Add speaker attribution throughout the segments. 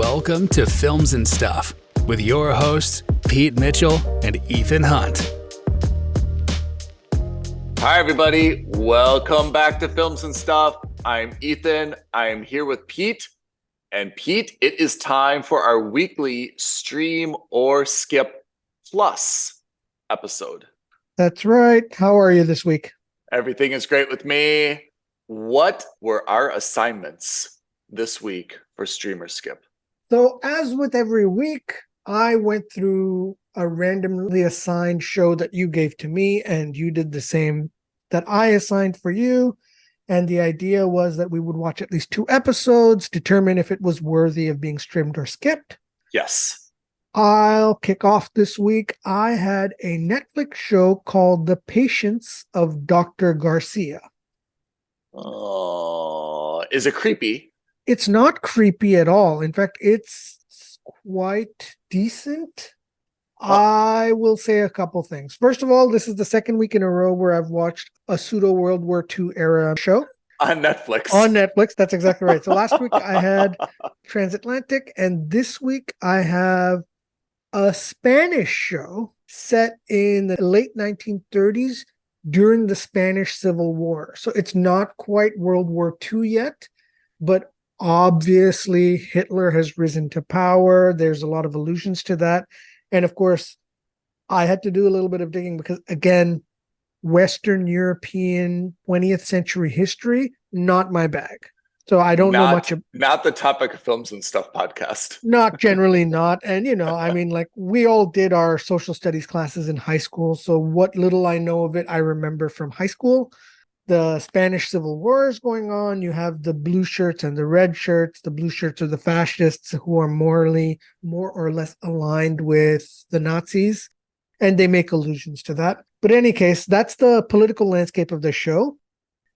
Speaker 1: Welcome to Films and Stuff with your hosts, Pete Mitchell and Ethan Hunt.
Speaker 2: Hi, everybody. Welcome back to Films and Stuff. I'm Ethan. I'm here with Pete. And Pete, it is time for our weekly Stream or Skip Plus episode.
Speaker 3: That's right. How are you this week?
Speaker 2: Everything is great with me. What were our assignments this week for Stream or Skip?
Speaker 3: So as with every week, I went through a randomly assigned show that you gave to me, and you did the same that I assigned for you. And the idea was that we would watch at least 2 episodes, determine if it was worthy of being streamed or skipped.
Speaker 2: Yes.
Speaker 3: I'll kick off this week. I had a Netflix show called The Patience of Dr. Garcia.
Speaker 2: Is it creepy?
Speaker 3: It's not creepy at all. In fact, it's quite decent. I will say a couple things. First of all, this is the second week in a row where I've watched a pseudo World War II era show.
Speaker 2: On Netflix.
Speaker 3: On Netflix, that's exactly right. So last week I had Transatlantic, and this week I have a Spanish show set in the late 1930s during the Spanish Civil War. So it's not quite World War II yet, but obviously Hitler has risen to power. There's a lot of allusions to that. And of course, I had to do a little bit of digging because, again, Western European 20th century history, not my bag. So I don't know much.
Speaker 2: Not the topic of Films and Stuff podcast.
Speaker 3: Not generally not. And, I mean, like we all did our social studies classes in high school. So what little I know of it, I remember from high school. The Spanish Civil War is going on. You have the blue shirts and the red shirts. The blue shirts are the fascists who are more or less aligned with the Nazis. And they make allusions to that. But in any case, that's the political landscape of the show.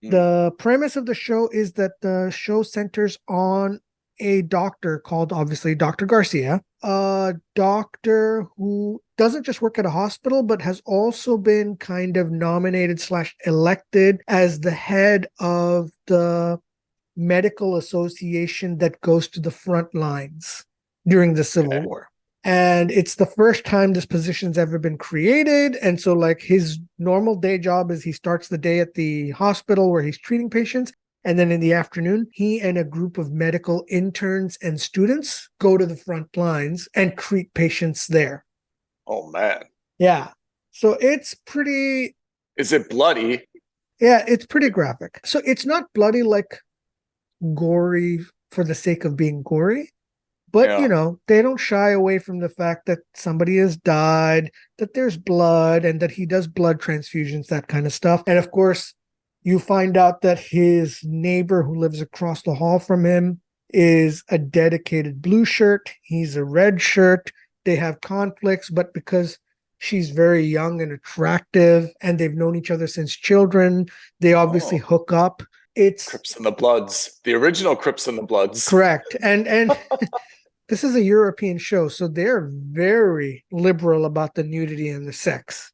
Speaker 3: The premise of the show is that the show centers on a doctor called, obviously, Dr. Garcia, a doctor who doesn't just work at a hospital, but has also been kind of nominated / elected as the head of the medical association that goes to the front lines during the Civil War. And it's the first time this position's ever been created. And so like his normal day job is he starts the day at the hospital where he's treating patients. And then in the afternoon, he and a group of medical interns and students go to the front lines and treat patients there.
Speaker 2: Oh, man.
Speaker 3: Yeah. So it's pretty...
Speaker 2: Is it bloody?
Speaker 3: Yeah, it's pretty graphic. So it's not bloody like gory for the sake of being gory. But, they don't shy away from the fact that somebody has died, that there's blood, and that he does blood transfusions, that kind of stuff. And of course, you find out that his neighbor who lives across the hall from him is a dedicated blue shirt. He's a red shirt. They have conflicts, but because she's very young and attractive and they've known each other since children, they obviously hook up. It's
Speaker 2: Crips and the Bloods, the original Crips and the Bloods.
Speaker 3: Correct. And this is a European show, so they're very liberal about the nudity and the sex.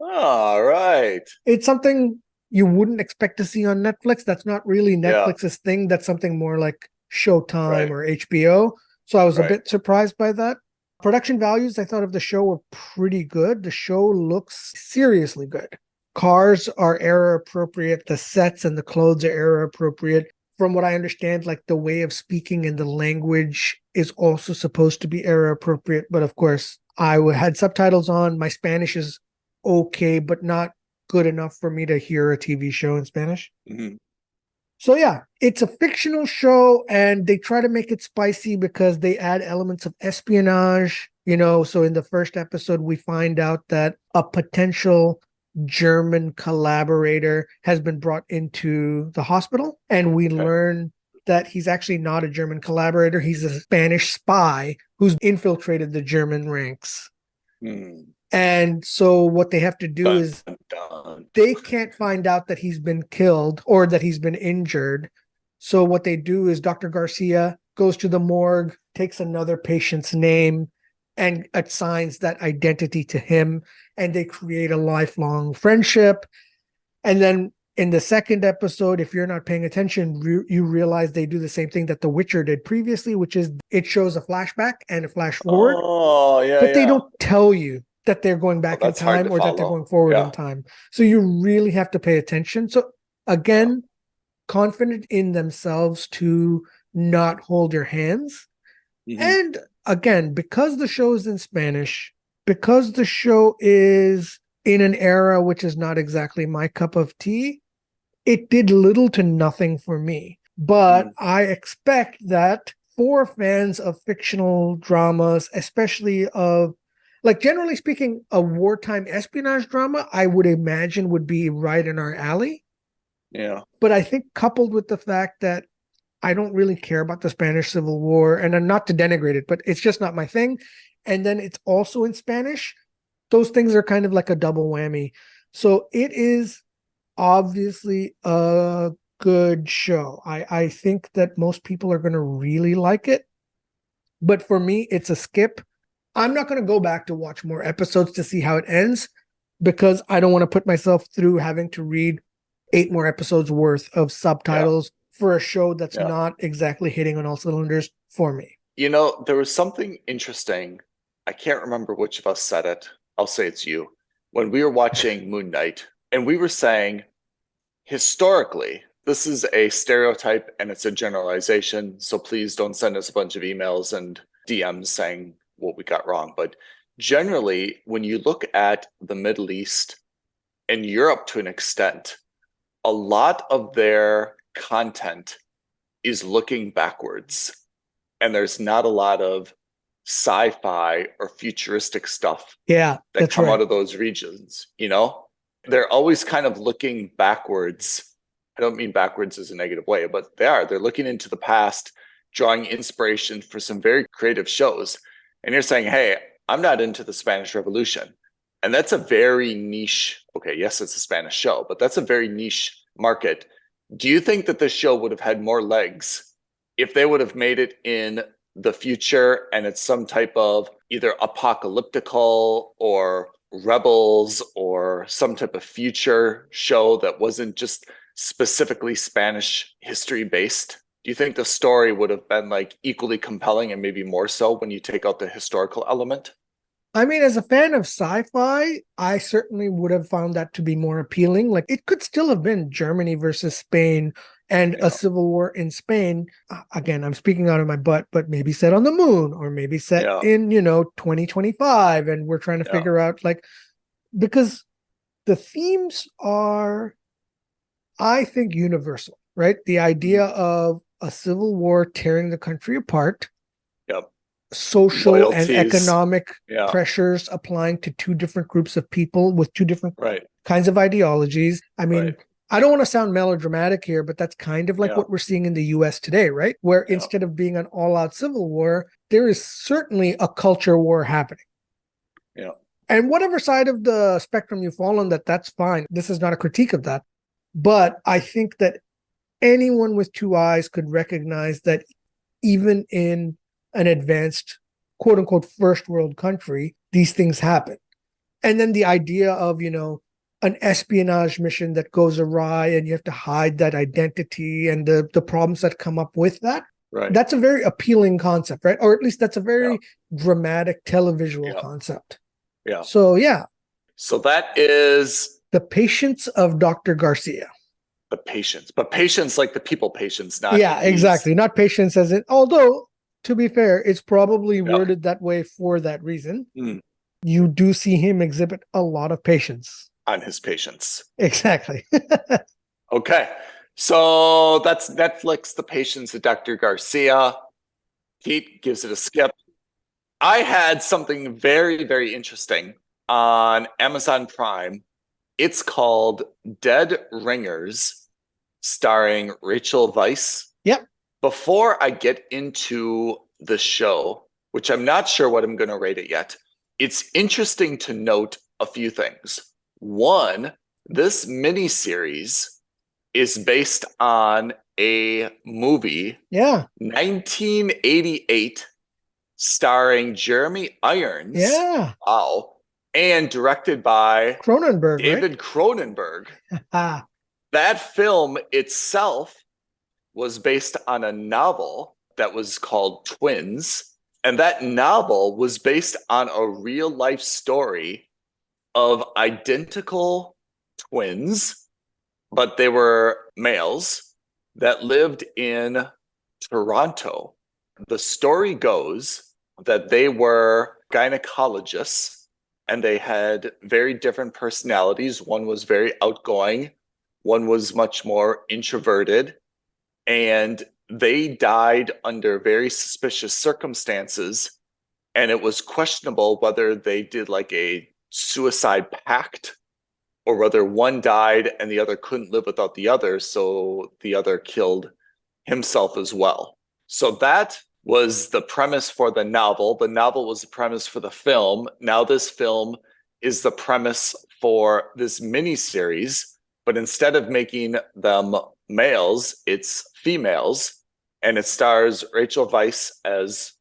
Speaker 2: All right.
Speaker 3: It's something you wouldn't expect to see on Netflix. That's not really Netflix's thing. That's something more like Showtime or HBO. So I was a bit surprised by that. Production values, I thought, of the show were pretty good. The show looks seriously good. Cars are era appropriate. The sets and the clothes are era appropriate. From what I understand, like the way of speaking and the language is also supposed to be era appropriate. But of course, I had subtitles on. My Spanish is okay, but not good enough for me to hear a TV show in Spanish.
Speaker 2: Mm-hmm.
Speaker 3: So yeah, it's a fictional show and they try to make it spicy because they add elements of espionage, so in the first episode, we find out that a potential German collaborator has been brought into the hospital, and we learn that he's actually not a German collaborator. He's a Spanish spy who's infiltrated the German ranks. And so what they have to do is they can't find out that he's been killed or that he's been injured. So what they do is Dr. Garcia goes to the morgue, takes another patient's name, and assigns that identity to him. And they create a lifelong friendship. And then In the second episode, if you're not paying attention, you realize they do the same thing that The Witcher did previously, which is it shows a flashback and a flash forward,
Speaker 2: Oh, yeah,
Speaker 3: but they
Speaker 2: yeah.
Speaker 3: don't tell you that they're going
Speaker 2: Oh,
Speaker 3: back in
Speaker 2: that's hard
Speaker 3: time
Speaker 2: to
Speaker 3: or that they're
Speaker 2: follow.
Speaker 3: going forward
Speaker 2: Yeah.
Speaker 3: in time. So you really have to pay attention. So again, confident in themselves to not hold your hands.
Speaker 2: Mhm.
Speaker 3: And again, because the show is in Spanish, because the show is in an era which is not exactly my cup of tea, it did little to nothing for me. But I expect that for fans of fictional dramas, especially of, like, generally speaking, a wartime espionage drama, I would imagine would be right in our alley.
Speaker 2: Yeah.
Speaker 3: But I think coupled with the fact that I don't really care about the Spanish Civil War, and I'm not to denigrate it, but it's just not my thing. And then it's also in Spanish. Those things are kind of like a double whammy. So it is obviously a good show. I think that most people are going to really like it. But for me, it's a skip. I'm not going to go back to watch more episodes to see how it ends because I don't want to put myself through having to read 8 more episodes worth of subtitles for a show that's not exactly hitting on all cylinders for me.
Speaker 2: You know, there was something interesting. I can't remember which of us said it. I'll say it's you. When we were watching Moon Knight, and we were saying, historically, this is a stereotype and it's a generalization. So please don't send us a bunch of emails and DMs saying what we got wrong. But generally, when you look at the Middle East and Europe to an extent, a lot of their content is looking backwards. And there's not a lot of sci-fi or futuristic stuff that come out of those regions, you know? They're always kind of looking backwards. I don't mean backwards as a negative way, but they are. They're looking into the past, drawing inspiration for some very creative shows. And you're saying, hey, I'm not into the Spanish Revolution. And that's a very niche, okay, yes, it's a Spanish show, but that's a very niche market. Do you think that this show would have had more legs if they would have made it in the future and it's some type of either apocalyptical or rebels or some type of future show that wasn't just specifically Spanish history based? Do you think the story would have been like equally compelling and maybe more so when you take out the historical element?
Speaker 3: I mean, as a fan of sci-fi, I certainly would have found that to be more appealing. Like, it could still have been Germany versus Spain and a civil war in Spain. Again, I'm speaking out of my butt, but maybe set on the moon or maybe set in, 2025. And we're trying to figure out, like, because the themes are, I think, universal, right? The idea of a civil war tearing the country apart, social
Speaker 2: Loyalties
Speaker 3: and economic pressures applying to 2 different groups of people with 2 different kinds of ideologies. I mean, I don't want to sound melodramatic here, but that's kind of like what we're seeing in the US today, right? Where instead of being an all-out civil war, there is certainly a culture war happening. And whatever side of the spectrum you fall on, that's fine. This is not a critique of that. But I think that anyone with 2 eyes could recognize that even in an advanced, quote unquote, first world country, these things happen. And then the idea of, an espionage mission that goes awry and you have to hide that identity and the problems that come up with that. That's a very appealing concept, right? Or at least that's a very dramatic televisual concept. So
Speaker 2: that is
Speaker 3: The Patience of Dr. Garcia.
Speaker 2: The Patience, but patience like the people patience, not
Speaker 3: exactly. Not patience as in, although to be fair, it's probably worded that way for that reason. You do see him exhibit a lot of patience.
Speaker 2: On his patience.
Speaker 3: Exactly.
Speaker 2: Okay. So that's Netflix, The Patience of Dr. Garcia. Pete gives it a skip. I had something very, very interesting on Amazon Prime. It's called Dead Ringers, starring Rachel Weisz.
Speaker 3: Yep.
Speaker 2: Before I get into the show, which I'm not sure what I'm going to rate it yet, it's interesting to note a few things. One, this miniseries is based on a movie, 1988, starring Jeremy Irons. Wow. And directed by
Speaker 3: Cronenberg,
Speaker 2: David Cronenberg. That film itself was based on a novel that was called Twins. And that novel was based on a real life story of identical twins, but they were males that lived in Toronto. The story goes that they were gynecologists and they had very different personalities. One was very outgoing, one was much more introverted, and they died under very suspicious circumstances. And it was questionable whether they did like a suicide pact or whether one died and the other couldn't live without the other, so the other killed himself as well. So that was the premise for the novel. The novel was the premise for the film. Now this film is the premise for this miniseries, but instead of making them males, it's females, and it stars Rachel Weisz as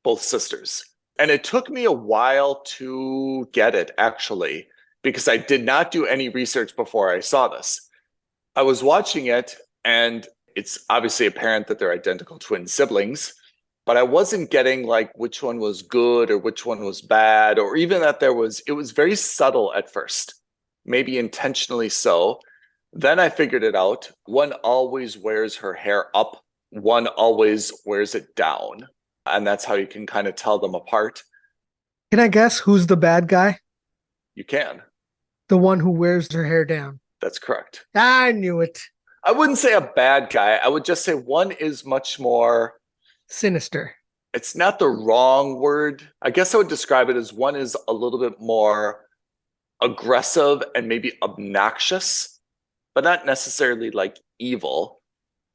Speaker 2: both sisters. And it took me a while to get it, actually, because I did not do any research before I saw this. I was watching it, and it's obviously apparent that they're identical twin siblings, but I wasn't getting like which one was good or which one was bad, or even that it was very subtle at first, maybe intentionally so. Then I figured it out. One always wears her hair up, one always wears it down. And that's how you can kind of tell them apart.
Speaker 3: Can I guess who's the bad guy?
Speaker 2: You can.
Speaker 3: The one who wears her hair down.
Speaker 2: That's correct.
Speaker 3: I knew it.
Speaker 2: I wouldn't say a bad guy. I would just say one is much more
Speaker 3: sinister.
Speaker 2: It's not the wrong word. I guess I would describe it as one is a little bit more aggressive and maybe obnoxious, but not necessarily like evil.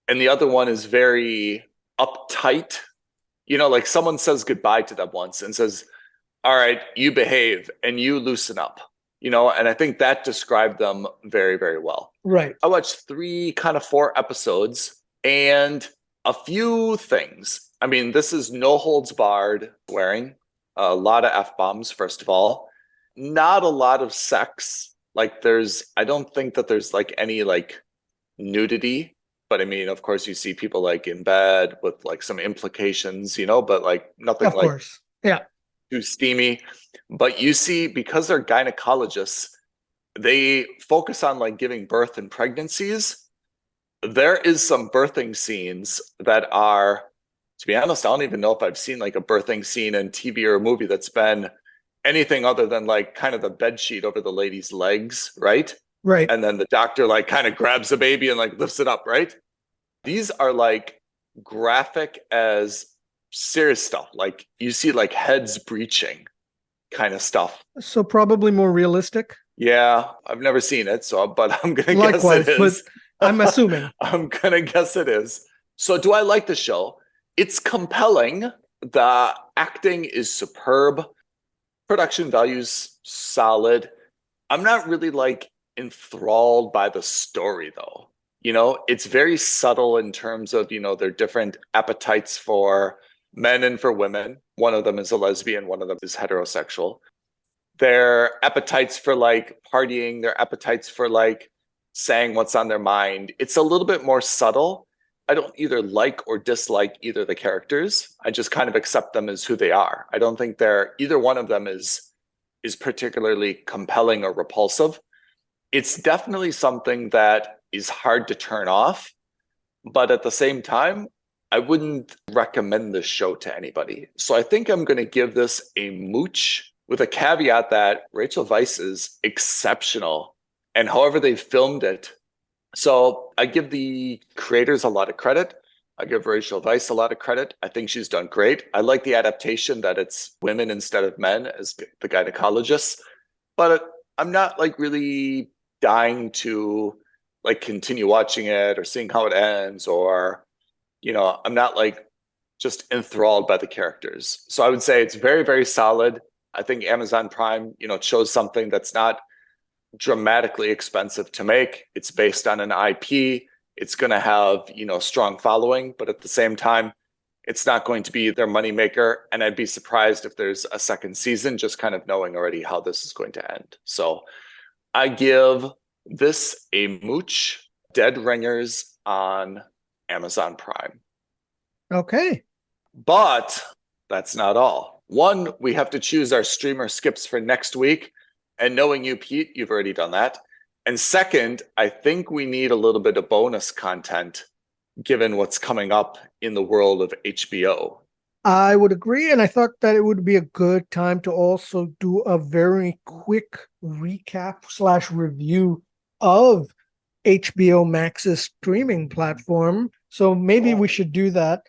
Speaker 2: And the other one is very uptight. You know, like someone says goodbye to them once and says, all right, you behave and you loosen up, you know, and I think that described them very, very well.
Speaker 3: Right.
Speaker 2: I watched 4 episodes and a few things. I mean, this is no holds barred swearing, a lot of F-bombs, first of all, not a lot of sex. Like I don't think that there's like any like nudity. But I mean, of course, you see people like in bed with like some implications, you know, but like nothing
Speaker 3: of
Speaker 2: like
Speaker 3: course. Yeah.
Speaker 2: too steamy. But you see, because they're gynecologists, they focus on like giving birth and pregnancies. There is some birthing scenes that are, to be honest, I don't even know if I've seen like a birthing scene in TV or a movie that's been anything other than like kind of the bed sheet over the lady's legs, right?
Speaker 3: Right.
Speaker 2: And then the doctor like kind of grabs the baby and like lifts it up, right? These are like graphic as serious stuff. Like you see like heads breaching kind of stuff.
Speaker 3: So probably more realistic.
Speaker 2: Yeah, I've never seen it, so but I'm gonna guess
Speaker 3: Likewise,
Speaker 2: it is.
Speaker 3: but I'm assuming.
Speaker 2: I'm gonna guess it is. So do I like the show? It's compelling. The acting is superb. Production value's solid. I'm not really like enthralled by the story though. You know, it's very subtle in terms of, you know, their different appetites for men and for women. One of them is a lesbian, one of them is heterosexual. Their appetites for like partying, their appetites for like saying what's on their mind. It's a little bit more subtle. I don't either like or dislike either of the characters. I just kind of accept them as who they are. I don't think either one of them is particularly compelling or repulsive. It's definitely something that is hard to turn off, but at the same time, I wouldn't recommend this show to anybody. So I think I'm going to give this a mooch with a caveat that Rachel Weisz is exceptional and however they filmed it. So I give the creators a lot of credit. I give Rachel Weisz a lot of credit. I think she's done great. I like the adaptation that it's women instead of men as the gynecologists, but I'm not like really dying to like continue watching it or seeing how it ends, or, you know, I'm not like just enthralled by the characters. So I would say it's very, very solid. I think Amazon Prime, you know, chose something that's not dramatically expensive to make. It's based on an IP. It's going to have, you know, strong following, but at the same time, it's not going to be their moneymaker. And I'd be surprised if there's a second season, just kind of knowing already how this is going to end. So I give this a mooch Dead Ringers on Amazon Prime.
Speaker 3: Okay.
Speaker 2: But that's not all. One, we have to choose our streamer skips for next week. And knowing you, Pete, you've already done that. And second, I think we need a little bit of bonus content given what's coming up in the world of HBO.
Speaker 3: I would agree. And I thought that it would be a good time to also do a very quick recap / review of HBO Max's streaming platform. So maybe we should do that.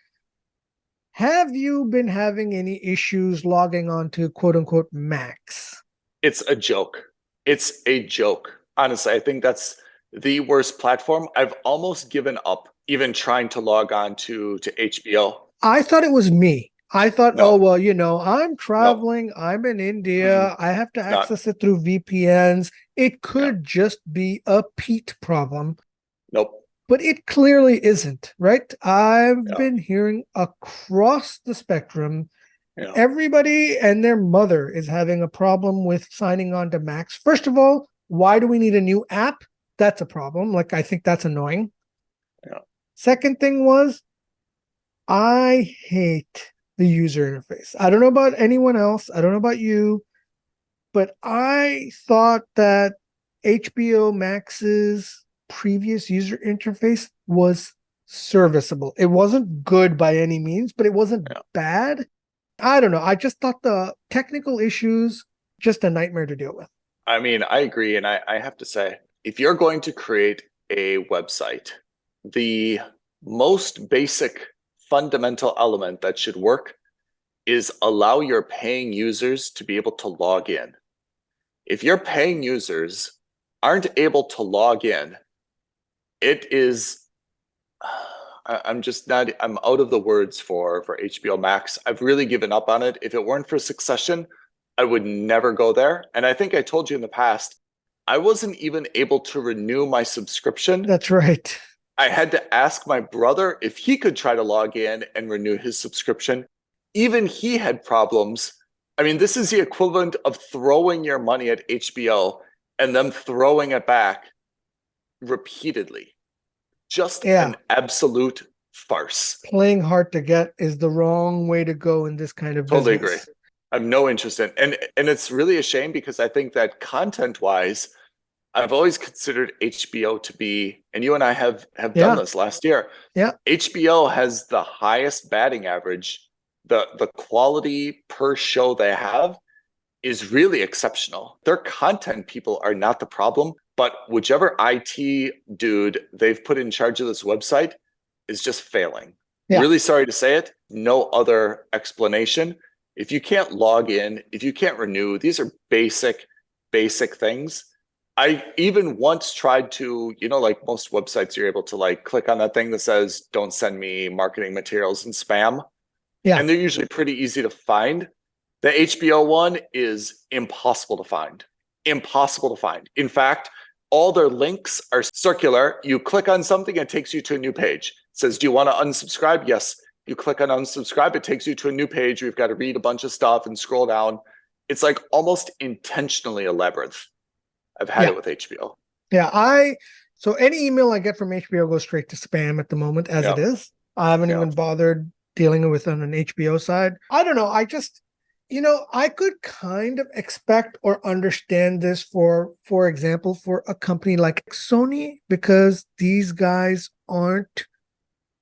Speaker 3: Have you been having any issues logging on to quote unquote Max?
Speaker 2: It's a joke. It's a joke. Honestly, I think that's the worst platform. I've almost given up even trying to log on to HBO.
Speaker 3: I thought it was me. I thought,
Speaker 2: No.
Speaker 3: oh, well, I'm traveling. I'm in India. I have to access it through VPNs. It could just be a Pete problem.
Speaker 2: Nope.
Speaker 3: But it clearly isn't, right? I've been hearing across the spectrum, everybody and their mother is having a problem with signing on to Max. First of all, why do we need a new app? That's a problem. Like, I think that's annoying.
Speaker 2: Yeah.
Speaker 3: Second thing was, I hate the user interface. I don't know about anyone else. I don't know about you, but I thought that HBO Max's previous user interface was serviceable. It wasn't good by any means, but it wasn't bad. I don't know. I just thought the technical issues, just a nightmare to deal with.
Speaker 2: I mean, I agree. And I have to say, if you're going to create a website, the most basic fundamental element that should work is allow your paying users to be able to log in. If your paying users aren't able to log in, it is, I'm out of the words for HBO Max. I've really given up on it. If it weren't for Succession, I would never go there. And I think I told you in the past, I wasn't even able to renew my subscription.
Speaker 3: That's right.
Speaker 2: I had to ask my brother if he could try to log in and renew his subscription. Even he had problems. I mean, this is the equivalent of throwing your money at HBO and them throwing it back repeatedly. Just an absolute farce.
Speaker 3: Playing hard to get is the wrong way to go in this kind of business.
Speaker 2: Totally agree. I have no interest in, and it's really a shame because I think that content-wise, I've always considered HBO to be, and you and I have done this last year.
Speaker 3: Yeah.
Speaker 2: HBO has the highest batting average. The quality per show they have is really exceptional. Their content people are not the problem, but whichever IT dude they've put in charge of this website is just failing. Yeah. Really sorry to say it. No other explanation. If you can't log in, if you can't renew, these are basic things. I even once tried to, like most websites, you're able to like click on that thing that says, don't send me marketing materials and spam. Yeah. And they're usually pretty easy to find. The HBO one is impossible to find. Impossible to find. In fact, all their links are circular. You click on something, it takes you to a new page. It says, do you want to unsubscribe? Yes. You click on unsubscribe, it takes you to a new page. We've got to read a bunch of stuff and scroll down. It's like almost intentionally a labyrinth. I've had it with HBO.
Speaker 3: Yeah, so any email I get from HBO goes straight to spam at the moment as it is. I haven't even bothered dealing with it on an HBO side. I don't know. I just, I could kind of expect or understand this for example, for a company like Sony, because these guys aren't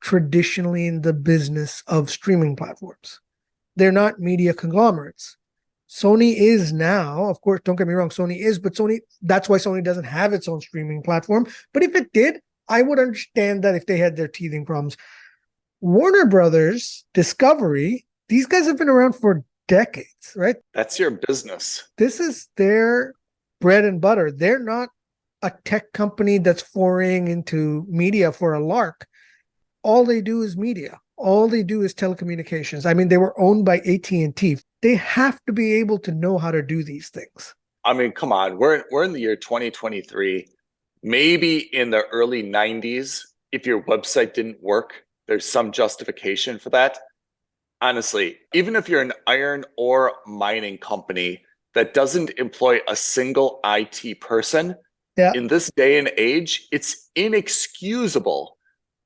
Speaker 3: traditionally in the business of streaming platforms. They're not media conglomerates. Sony is now, of course, don't get me wrong, Sony is, but that's why Sony doesn't have its own streaming platform. But if it did, I would understand that if they had their teething problems. Warner Brothers, Discovery, these guys have been around for decades, right?
Speaker 2: That's your business.
Speaker 3: This is their bread and butter. They're not a tech company that's foraying into media for a lark. All they do is media. All they do is telecommunications. I mean, they were owned by AT&T. They have to be able to know how to do these things.
Speaker 2: I mean, come on. We're in the year 2023. Maybe in the early 90s, if your website didn't work, there's some justification for that. Honestly, even if you're an iron ore mining company that doesn't employ a single IT person,
Speaker 3: Yeah.
Speaker 2: In this day and age, it's inexcusable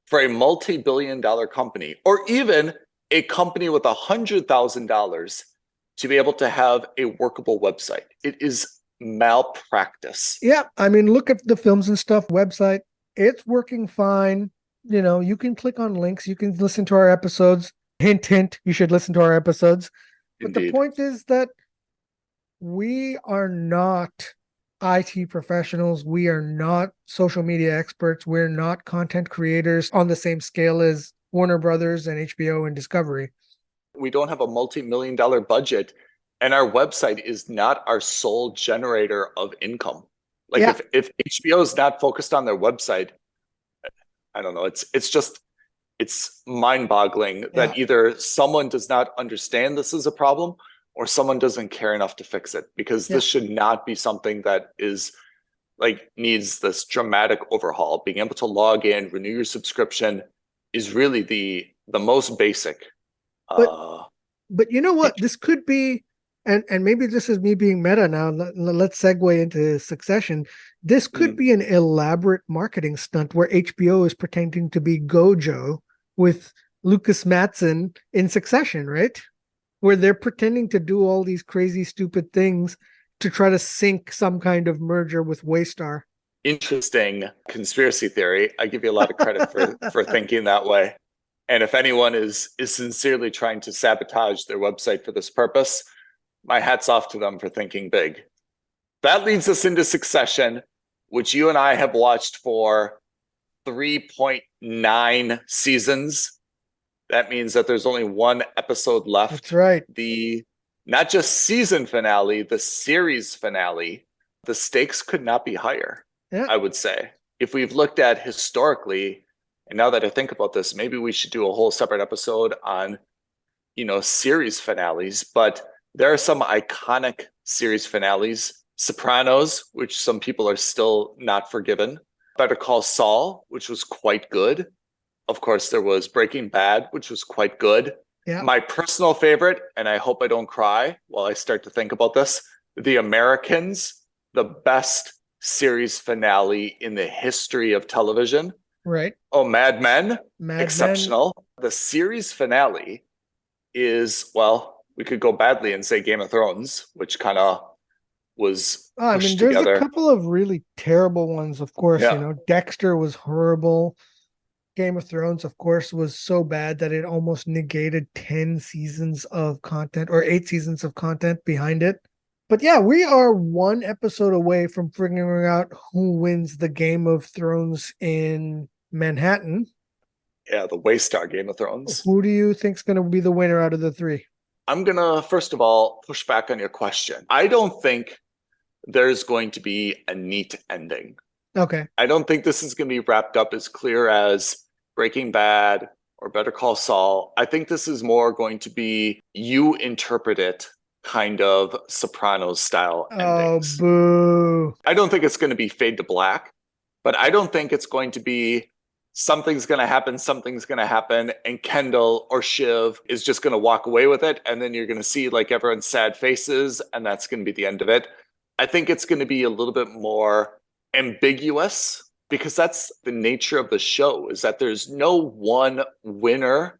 Speaker 2: for a multi-billion-dollar company or even a company with $100,000 to be able to have a workable website. It is malpractice.
Speaker 3: Yeah. I mean, look at the Films and Stuff website. It's working fine. You can click on links. You can listen to our episodes. Hint, hint, you should listen to our episodes. But the
Speaker 2: Indeed.
Speaker 3: point is that we are not IT professionals. We are not social media experts. We're not content creators on the same scale as Warner Brothers and HBO and Discovery.
Speaker 2: We don't have a multi-million-dollar budget, and our website is not our sole generator of income. Like
Speaker 3: Yeah.
Speaker 2: if HBO is not focused on their website, I don't know. It's mind-boggling that either someone does not understand this is a problem or someone doesn't care enough to fix it, because this should not be something that is like needs this dramatic overhaul. Being able to log in, renew your subscription is really the most basic.
Speaker 3: But you know what? This could be, and maybe this is me being meta now. Let's segue into Succession. This could be an elaborate marketing stunt where HBO is pretending to be Gojo with Lucas Matson in Succession, right? Where they're pretending to do all these crazy, stupid things to try to sink some kind of merger with Waystar.
Speaker 2: Interesting conspiracy theory. I give you a lot of credit for thinking that way. And if anyone is sincerely trying to sabotage their website for this purpose, my hat's off to them for thinking big. That leads us into Succession, which you and I have watched for 3.9 seasons. That means that there's only one episode left.
Speaker 3: That's right.
Speaker 2: The not just season finale, the series finale. The stakes could not be higher, I would say. If we've looked at historically, and now that I think about this, maybe we should do a whole separate episode on, series finales. But there are some iconic series finales. Sopranos, which some people are still not forgiven. Better Call Saul, which was quite good. Of course, there was Breaking Bad, which was quite good. Yeah. My personal favorite, and I hope I don't cry while I start to think about this, The Americans, the best series finale in the history of television.
Speaker 3: Right.
Speaker 2: Oh, Mad Men, exceptional. The series finale is, well, we could go badly and say Game of Thrones, which kind of was pushed
Speaker 3: there's
Speaker 2: together.
Speaker 3: A couple of really terrible ones, of course. Dexter was horrible. Game of Thrones, of course, was so bad that it almost negated 10 seasons of content or 8 seasons of content behind it. But yeah, we are one episode away from figuring out who wins the Game of Thrones in Manhattan.
Speaker 2: Yeah, the Waystar Game of Thrones.
Speaker 3: Who do you think's going to be the winner out of the 3?
Speaker 2: I'm going to, first of all, push back on your question. I don't think there's going to be a neat ending.
Speaker 3: Okay.
Speaker 2: I don't think this is going to be wrapped up as clear as Breaking Bad or Better Call Saul. I think this is more going to be you interpret it kind of Sopranos style endings.
Speaker 3: Oh, boo.
Speaker 2: I don't think it's going to be fade to black, but I don't think it's going to be something's going to happen, and Kendall or Shiv is just going to walk away with it, and then you're going to see like everyone's sad faces, and that's going to be the end of it. I think it's going to be a little bit more ambiguous, because that's the nature of the show, is that there's no one winner,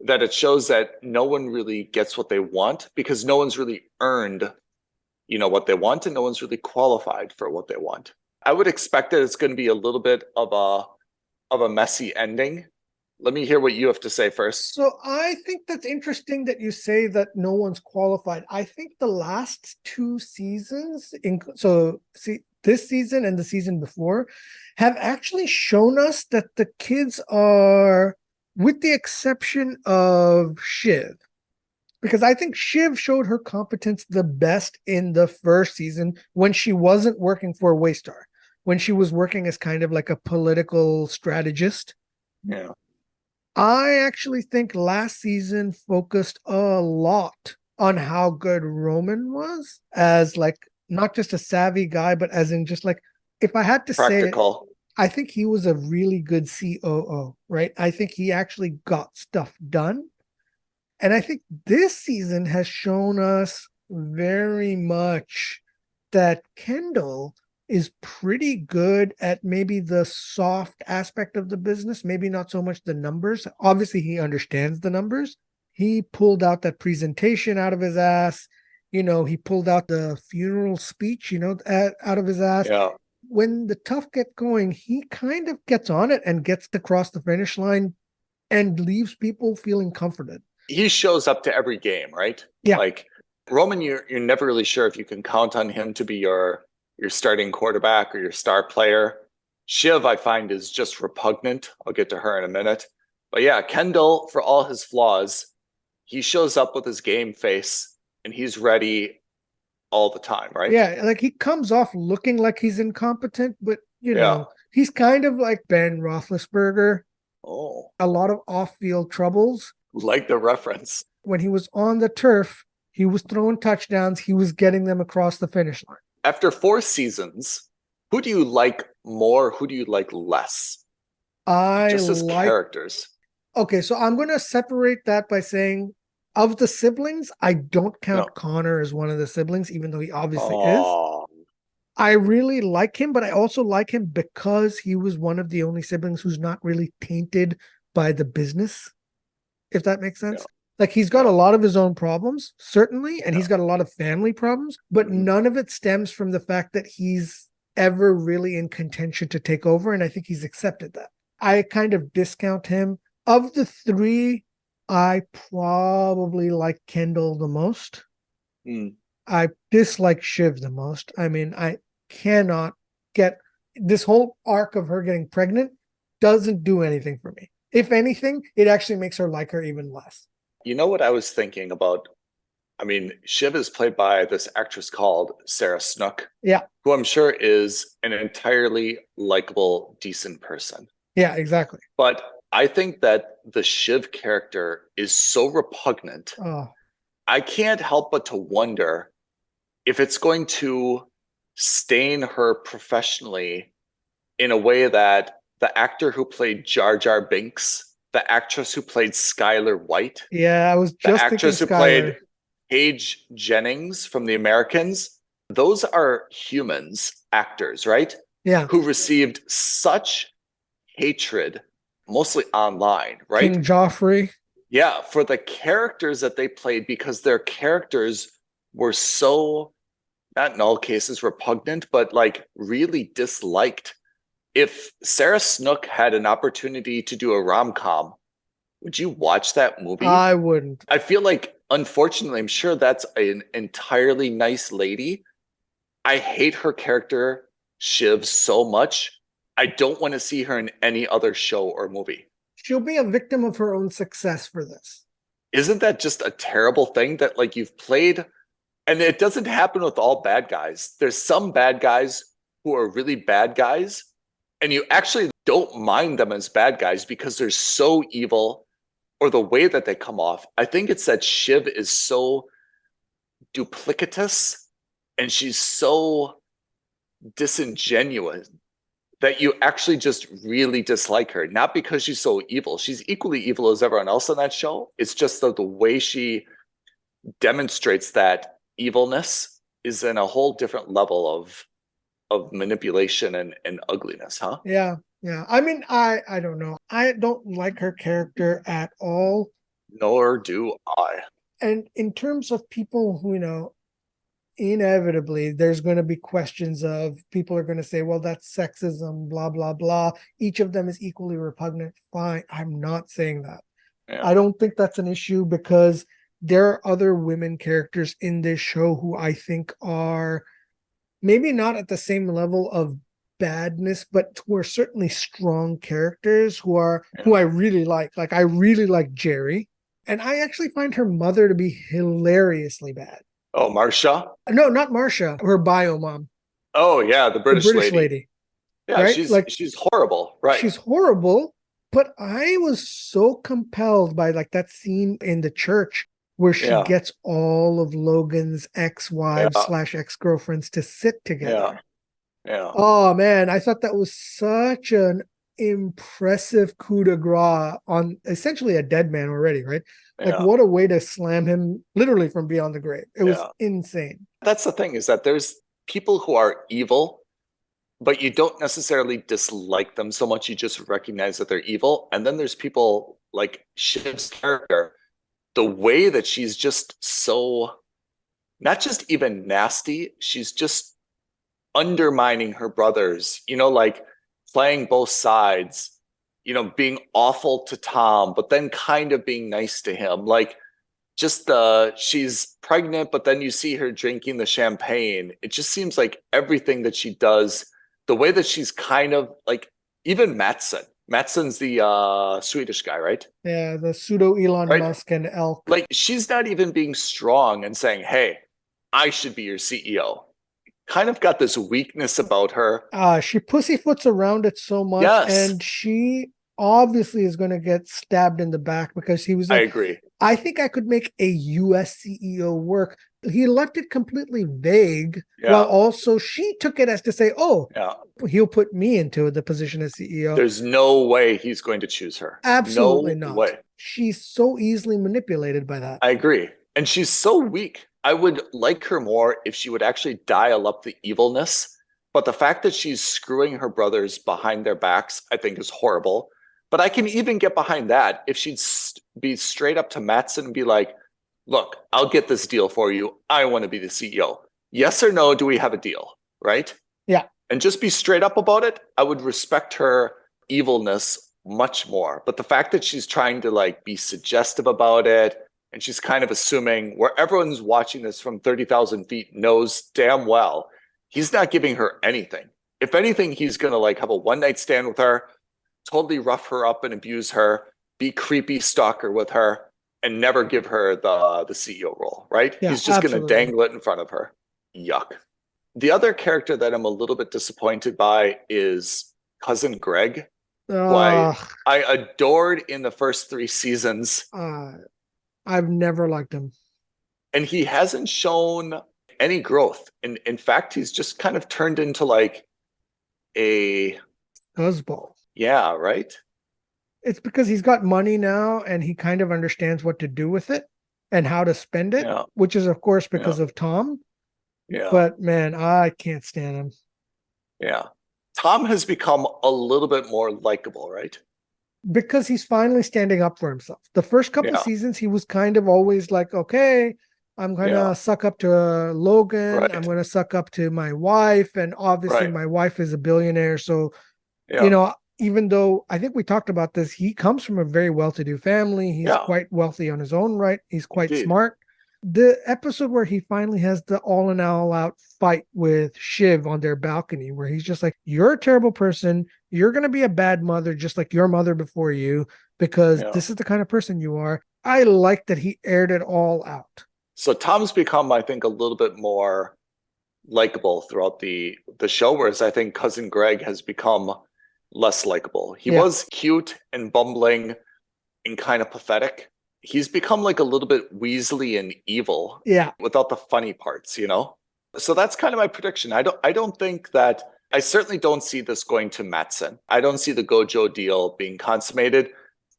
Speaker 2: that it shows that no one really gets what they want because no one's really earned, what they want, and no one's really qualified for what they want. I would expect that it's going to be a little bit of a messy ending. Let me hear what you have to say first.
Speaker 3: So I think that's interesting that you say that no one's qualified. I think the last 2 seasons, this season and the season before, have actually shown us that the kids are, with the exception of Shiv, because I think Shiv showed her competence the best in the first season when she wasn't working for Waystar, when she was working as kind of like a political strategist.
Speaker 2: Yeah.
Speaker 3: I actually think last season focused a lot on how good Roman was as like not just a savvy guy, but as in just like, if I had to
Speaker 2: practical.
Speaker 3: say it, I think he was a really good COO, right? I think he actually got stuff done. And I think this season has shown us very much that Kendall is pretty good at maybe the soft aspect of the business, maybe not so much the numbers. Obviously, he understands the numbers. He pulled out that presentation out of his ass. He pulled out the funeral speech, out of his ass.
Speaker 2: Yeah.
Speaker 3: When the tough get going, he kind of gets on it and gets to cross the finish line and leaves people feeling comforted.
Speaker 2: He shows up to every game, right?
Speaker 3: Yeah.
Speaker 2: Like Roman, you're never really sure if you can count on him to be your starting quarterback or your star player. Shiv, I find, is just repugnant. I'll get to her in a minute. But yeah, Kendall, for all his flaws, he shows up with his game face and he's ready all the time, right?
Speaker 3: Yeah, like he comes off looking like he's incompetent, but he's kind of like Ben Roethlisberger.
Speaker 2: Oh,
Speaker 3: a lot of off-field troubles.
Speaker 2: Like the reference.
Speaker 3: When he was on the turf, he was throwing touchdowns. He was getting them across the finish line.
Speaker 2: After 4 seasons, who do you like more? Who do you like less? Just as characters.
Speaker 3: Okay, so I'm going to separate that by saying, of the siblings, I don't count Connor as one of the siblings, even though he obviously is. I really like him, but I also like him because he was one of the only siblings who's not really tainted by the business, if that makes sense. Like, he's got a lot of his own problems, certainly, and he's got a lot of family problems, but none of it stems from the fact that he's ever really in contention to take over, and I think he's accepted that. I kind of discount him. Of the 3, I probably like Kendall the most. I dislike Shiv the most. I mean, I cannot get this whole arc of her getting pregnant doesn't do anything for me. If anything, it actually makes her like her even less.
Speaker 2: You know what I was thinking about? I mean, Shiv is played by this actress called Sarah Snook.
Speaker 3: Yeah.
Speaker 2: Who I'm sure is an entirely likable, decent person.
Speaker 3: Yeah, exactly.
Speaker 2: But I think that the Shiv character is so repugnant. I can't help but to wonder if it's going to stain her professionally in a way that the actor who played Jar Jar Binks, the actress who played Skylar White,
Speaker 3: I was just
Speaker 2: the actress who played Paige Jennings from The Americans, those are humans, actors, right?
Speaker 3: Yeah.
Speaker 2: Who received such hatred, mostly online, right?
Speaker 3: King Joffrey.
Speaker 2: Yeah, for the characters that they played, because their characters were so, not in all cases repugnant, but like really disliked. If Sarah Snook had an opportunity to do a rom-com, would you watch that movie?
Speaker 3: I wouldn't.
Speaker 2: I feel like, unfortunately, I'm sure that's an entirely nice lady. I hate her character, Shiv, so much. I don't want to see her in any other show or movie.
Speaker 3: She'll be a victim of her own success for this.
Speaker 2: Isn't that just a terrible thing that like you've played? And it doesn't happen with all bad guys. There's some bad guys who are really bad guys, and you actually don't mind them as bad guys because they're so evil, or the way that they come off. I think it's that Shiv is so duplicitous and she's so disingenuous that you actually just really dislike her. Not because she's so evil. She's equally evil as everyone else on that show. It's just that the way she demonstrates that evilness is in a whole different level of manipulation and ugliness, huh?
Speaker 3: Yeah. I mean, I don't know. I don't like her character at all.
Speaker 2: Nor do I.
Speaker 3: And in terms of people who, inevitably there's going to be questions of people are going to say, well, that's sexism, blah, blah, blah. Each of them is equally repugnant. Fine. I'm not saying that. Yeah. I don't think that's an issue because there are other women characters in this show who I think are maybe not at the same level of badness, but who are certainly strong characters who I really like. Like, I really like Jerry. And I actually find her mother to be hilariously bad.
Speaker 2: Oh, Marsha?
Speaker 3: No, not Marsha. Her bio mom.
Speaker 2: Oh, yeah, the British lady. Yeah, right? she's horrible, right?
Speaker 3: She's horrible, but I was so compelled by like that scene in the church where she gets all of Logan's ex-wives / ex-girlfriends to sit together.
Speaker 2: Yeah.
Speaker 3: Oh, man, I thought that was such an impressive coup de grace on essentially a dead man already, right? Like, what a way to slam him literally from beyond the grave. It was insane.
Speaker 2: That's the thing, is that there's people who are evil but you don't necessarily dislike them so much. You just recognize that they're evil. And then there's people like Shiv's character, the way that she's just so, not just even nasty, she's just undermining her brothers, like playing both sides, being awful to Tom, but then kind of being nice to him. Like just she's pregnant, but then you see her drinking the champagne. It just seems like everything that she does, the way that she's kind of like, even Mattson. Mattson's the Swedish guy, right?
Speaker 3: Yeah, the pseudo Elon
Speaker 2: Right?
Speaker 3: Musk and elk.
Speaker 2: Like she's not even being strong and saying, hey, I should be your CEO. Kind of got this weakness about her.
Speaker 3: She pussyfoots around it so much,
Speaker 2: Yes.
Speaker 3: and she obviously is going to get stabbed in the back because he was
Speaker 2: I
Speaker 3: like,
Speaker 2: agree.
Speaker 3: I think I could make a US CEO work. He left it completely vague, while also she took it as to say, oh, he'll put me into the position as CEO.
Speaker 2: There's no way he's going to choose her.
Speaker 3: Absolutely
Speaker 2: no
Speaker 3: not.
Speaker 2: Way.
Speaker 3: She's so easily manipulated by that.
Speaker 2: I agree. And she's so weak. I would like her more if she would actually dial up the evilness. But the fact that she's screwing her brothers behind their backs, I think is horrible. But I can even get behind that if she'd be straight up to Mattson and be like, look, I'll get this deal for you. I want to be the CEO. Yes or no, do we have a deal? Right?
Speaker 3: Yeah.
Speaker 2: And just be straight up about it. I would respect her evilness much more. But the fact that she's trying to like be suggestive about it, and she's kind of assuming where everyone's watching this from 30,000 feet knows damn well he's not giving her anything. If anything, he's going to like have a one-night stand with her, totally rough her up and abuse her, be creepy stalker with her, and never give her the CEO role, right?
Speaker 3: Yeah,
Speaker 2: he's just going to dangle it in front of her. Yuck. The other character that I'm a little bit disappointed by is Cousin Greg, who I adored in the first 3 seasons.
Speaker 3: I've never liked him.
Speaker 2: And he hasn't shown any growth. In fact, he's just kind of turned into like a
Speaker 3: fuzzball.
Speaker 2: Yeah, right?
Speaker 3: It's because he's got money now and he kind of understands what to do with it and how to spend it, which is, of course, because of Tom.
Speaker 2: Yeah.
Speaker 3: But man, I can't stand him.
Speaker 2: Yeah. Tom has become a little bit more likable, right?
Speaker 3: Because he's finally standing up for himself. The first couple of seasons, he was kind of always like, okay, I'm going to suck up to Logan. I'm going to suck up to my wife. And obviously my wife is a billionaire. So, you know, even though I think we talked about this, he comes from a very well-to-do family. He's quite wealthy on his own right. He's quite smart. The episode where he finally has the all in all out fight with Shiv on their balcony, where he's just like, you're a terrible person. You're going to be a bad mother, just like your mother before you, because this is the kind of person you are. I like that he aired it all out.
Speaker 2: So Tom's become, I think, a little bit more likable throughout the show, whereas I think Cousin Greg has become less likable. He was cute and bumbling and kind of pathetic. He's become like a little bit Weasley and evil.
Speaker 3: Yeah.
Speaker 2: Without the funny parts, you know? So that's kind of my prediction. I don't think that, I certainly don't see this going to Mattson. I don't see the Gojo deal being consummated.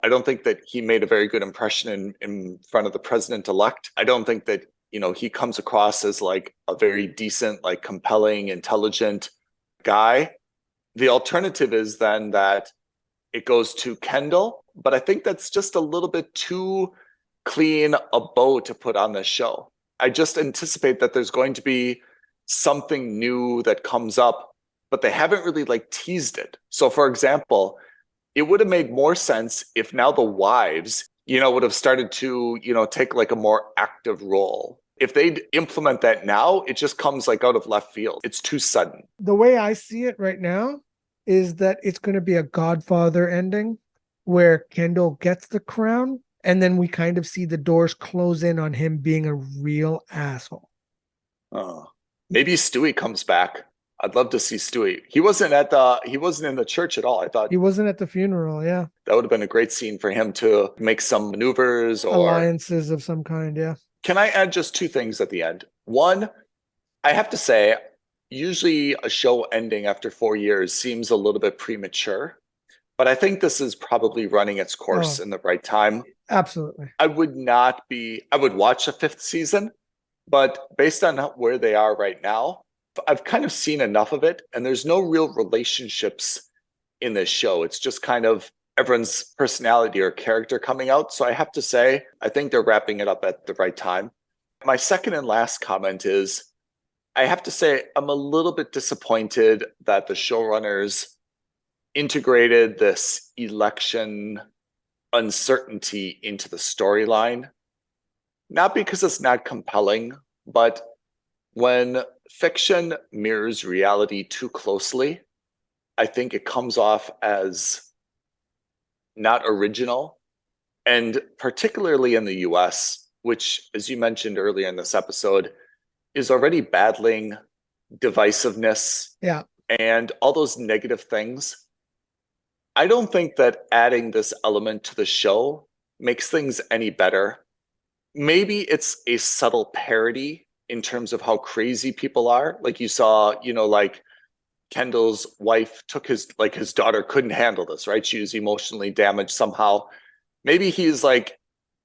Speaker 2: I don't think that he made a very good impression in front of the president-elect. I don't think that, you know, he comes across as like a very decent, like compelling, intelligent guy. The alternative is then that it goes to Kendall, but I think that's just a little bit too clean a bow to put on this show. I just anticipate that there's going to be something new that comes up, but they haven't really like teased it. So for example, it would have made more sense if now the wives, you know, would have started to, you know, take like a more active role. If they'd implement that now, it just comes like out of left field. It's too sudden.
Speaker 3: The way I see it right now is that it's going to be a Godfather ending where Kendall gets the crown and then we kind of see the doors close in on him being a real asshole.
Speaker 2: Maybe Stewie comes back. I'd love to see Stewie. He wasn't in the church at all. I thought
Speaker 3: he wasn't at the funeral. Yeah.
Speaker 2: That would have been a great scene for him to make some maneuvers or
Speaker 3: alliances of some kind. Yeah.
Speaker 2: Can I add just 2 things at the end? One, I have to say, usually a show ending after 4 years seems a little bit premature, but I think this is probably running its course in the right time.
Speaker 3: Absolutely.
Speaker 2: I would watch a 5th season, but based on where they are right now, I've kind of seen enough of it, and there's no real relationships in this show. It's just kind of everyone's personality or character coming out. So I have to say, I think they're wrapping it up at the right time. My second and last comment is I have to say, I'm a little bit disappointed that the showrunners integrated this election uncertainty into the storyline. Not because it's not compelling, but when fiction mirrors reality too closely, I think it comes off as not original. And particularly in the US, which, as you mentioned earlier in this episode, is already battling divisiveness
Speaker 3: Yeah.
Speaker 2: and all those negative things. I don't think that adding this element to the show makes things any better. Maybe it's a subtle parody in terms of how crazy people are. Like you saw, like Kendall's wife took his daughter couldn't handle this, right? She was emotionally damaged somehow. Maybe he's like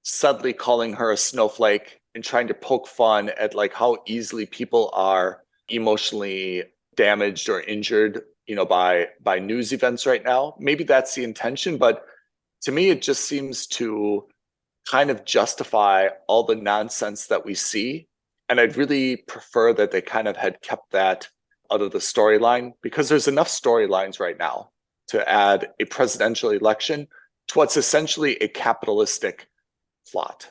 Speaker 2: subtly calling her a snowflake and trying to poke fun at like how easily people are emotionally damaged or injured, by news events right now. Maybe that's the intention, but to me, it just seems to kind of justify all the nonsense that we see. And I'd really prefer that they kind of had kept that out of the storyline, because there's enough storylines right now to add a presidential election to what's essentially a capitalistic plot.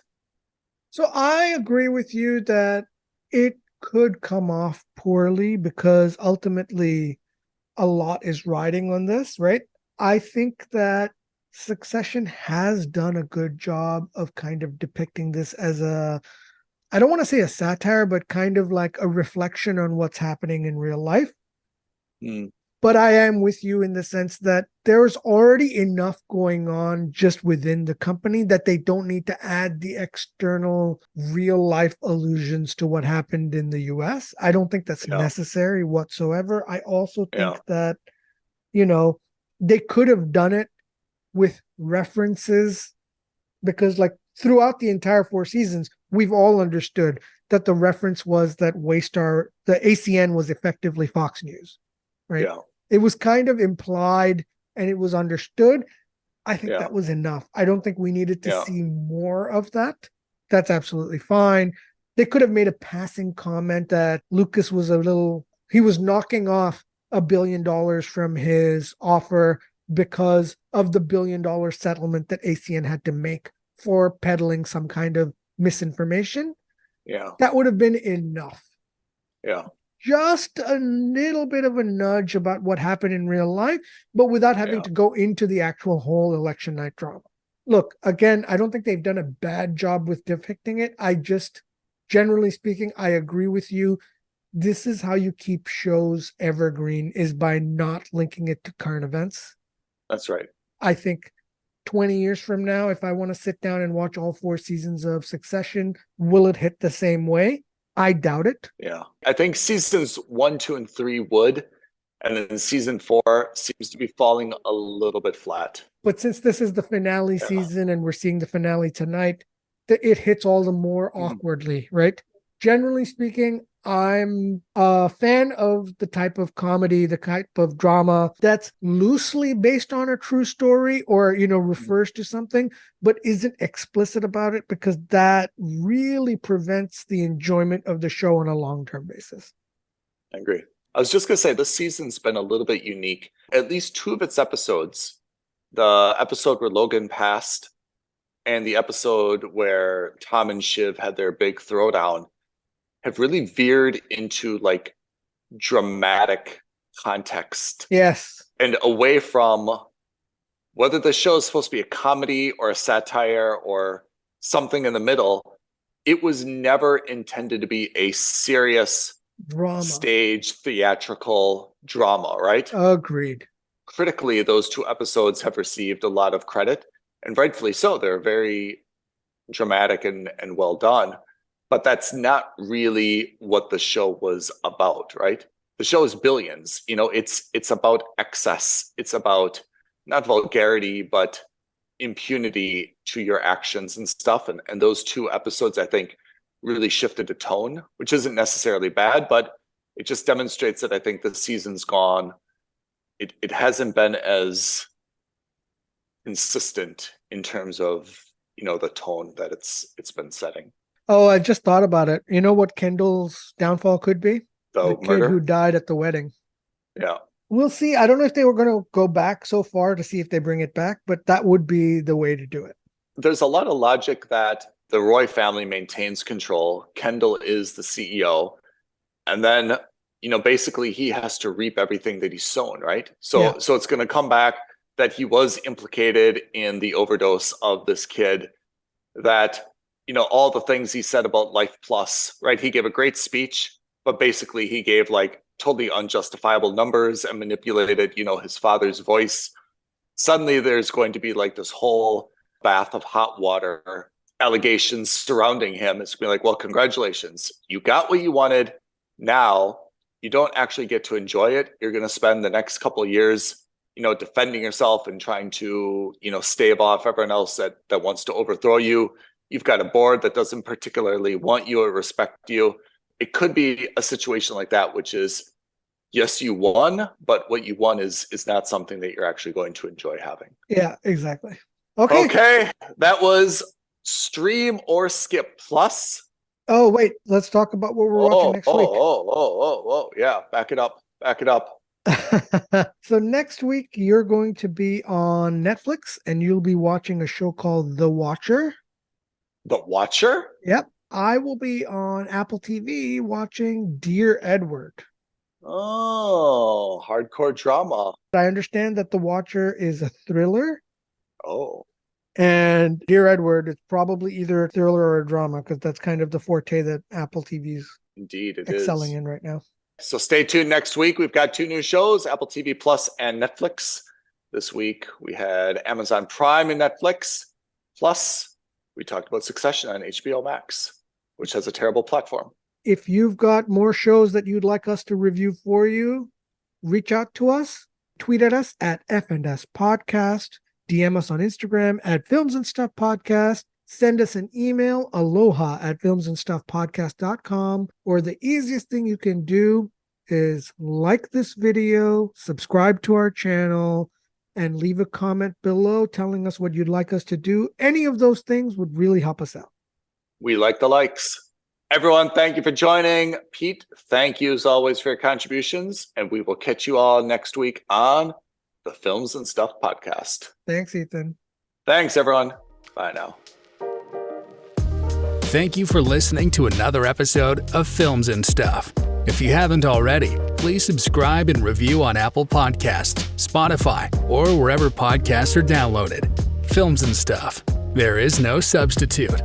Speaker 3: So I agree with you that it could come off poorly because ultimately a lot is riding on this, right? I think that Succession has done a good job of kind of depicting this as I don't want to say a satire, but kind of like a reflection on what's happening in real life.
Speaker 2: Mm.
Speaker 3: But I am with you in the sense that there's already enough going on just within the company that they don't need to add the external real life allusions to what happened in the US. I don't think that's necessary whatsoever. I also think that, they could have done it with references, because like throughout the entire 4 seasons, we've all understood that the reference was that Waystar, the ACN was effectively Fox News, right?
Speaker 2: Yeah.
Speaker 3: It was kind of implied and it was understood. I think that was enough. I don't think we needed to see more of that. That's absolutely fine. They could have made a passing comment that Lucas was he was knocking off $1 billion from his offer because of the $1 billion settlement that ACN had to make for peddling some kind of misinformation.
Speaker 2: Yeah.
Speaker 3: That would have been enough.
Speaker 2: Yeah.
Speaker 3: Just a little bit of a nudge about what happened in real life, but without having to go into the actual whole election night drama. Look, again, I don't think they've done a bad job with depicting it. I just, generally speaking, I agree with you. This is how you keep shows evergreen, is by not linking it to current events.
Speaker 2: That's right.
Speaker 3: I think 20 years from now, if I want to sit down and watch all 4 seasons of Succession, will it hit the same way? I doubt it.
Speaker 2: Yeah. I think seasons 1, 2, and 3 would. And then season 4 seems to be falling a little bit flat.
Speaker 3: But since this is the finale season and we're seeing the finale tonight, it hits all the more awkwardly, right? Generally speaking, I'm a fan of the type of comedy, the type of drama that's loosely based on a true story or, refers to something, but isn't explicit about it, because that really prevents the enjoyment of the show on a long-term basis.
Speaker 2: I agree. I was just going to say, this season's been a little bit unique. At least 2 of its episodes, the episode where Logan passed and the episode where Tom and Shiv had their big throwdown, have really veered into like dramatic context.
Speaker 3: Yes.
Speaker 2: And away from whether the show is supposed to be a comedy or a satire or something in the middle. It was never intended to be a serious
Speaker 3: Drama.
Speaker 2: stage theatrical drama, right?
Speaker 3: Agreed.
Speaker 2: Critically, those 2 episodes have received a lot of credit, and rightfully so. They're very dramatic and well done. But that's not really what the show was about, right? The show is billions. It's about excess. It's about not vulgarity, but impunity to your actions and stuff. And those 2 episodes, I think, really shifted the tone, which isn't necessarily bad, but it just demonstrates that I think the season's gone. It hasn't been as consistent in terms of, the tone that it's been setting.
Speaker 3: Oh, I just thought about it. You know what Kendall's downfall could be?
Speaker 2: The
Speaker 3: kid
Speaker 2: murder?
Speaker 3: who died at the wedding.
Speaker 2: Yeah.
Speaker 3: We'll see. I don't know if they were going to go back so far to see if they bring it back, but that would be the way to do it.
Speaker 2: There's a lot of logic that the Roy family maintains control. Kendall is the CEO. And then, basically he has to reap everything that he's sown, right? So it's going to come back that he was implicated in the overdose of this kid, that, all the things he said about Life Plus, right? He gave a great speech, but basically he gave like totally unjustifiable numbers and manipulated, his father's voice. Suddenly there's going to be like this whole bath of hot water allegations surrounding him. It's going to be like, well, congratulations. You got what you wanted. Now you don't actually get to enjoy it. You're going to spend the next couple of years, defending yourself and trying to, stave off everyone else that wants to overthrow you. You've got a board that doesn't particularly want you or respect you. It could be a situation like that, which is, yes, you won, but what you won is not something that you're actually going to enjoy having.
Speaker 3: Yeah, exactly. Okay.
Speaker 2: That was Stream or Skip Plus.
Speaker 3: Oh, wait, let's talk about what we're watching next week.
Speaker 2: Yeah, back it up.
Speaker 3: So next week, you're going to be on Netflix and you'll be watching a show called The Watcher.
Speaker 2: The Watcher?
Speaker 3: Yep. I will be on Apple TV watching Dear Edward.
Speaker 2: Oh, hardcore drama.
Speaker 3: I understand that The Watcher is a thriller.
Speaker 2: Oh.
Speaker 3: And Dear Edward is probably either a thriller or a drama, because that's kind of the forte that Apple TV's excelling in right now.
Speaker 2: So stay tuned next week. We've got 2 new shows, Apple TV Plus and Netflix. This week we had Amazon Prime and Netflix. Plus we talked about Succession on HBO Max, which has a terrible platform.
Speaker 3: If you've got more shows that you'd like us to review for you, reach out to us, tweet at us at F&S Podcast, DM us on Instagram at Films and Stuff Podcast, send us an email, aloha@filmsandstuffpodcast.com, or the easiest thing you can do is like this video, subscribe to our channel, and leave a comment below telling us what you'd like us to do. Any of those things would really help us out.
Speaker 2: We like the likes. Everyone, thank you for joining. Pete, thank you as always for your contributions, and we will catch you all next week on the Films and Stuff Podcast.
Speaker 3: Thanks, Ethan.
Speaker 2: Thanks, everyone. Bye now.
Speaker 1: Thank you for listening to another episode of Films and Stuff. If you haven't already, please subscribe and review on Apple Podcasts, Spotify, or wherever podcasts are downloaded. Films and Stuff. There is no substitute.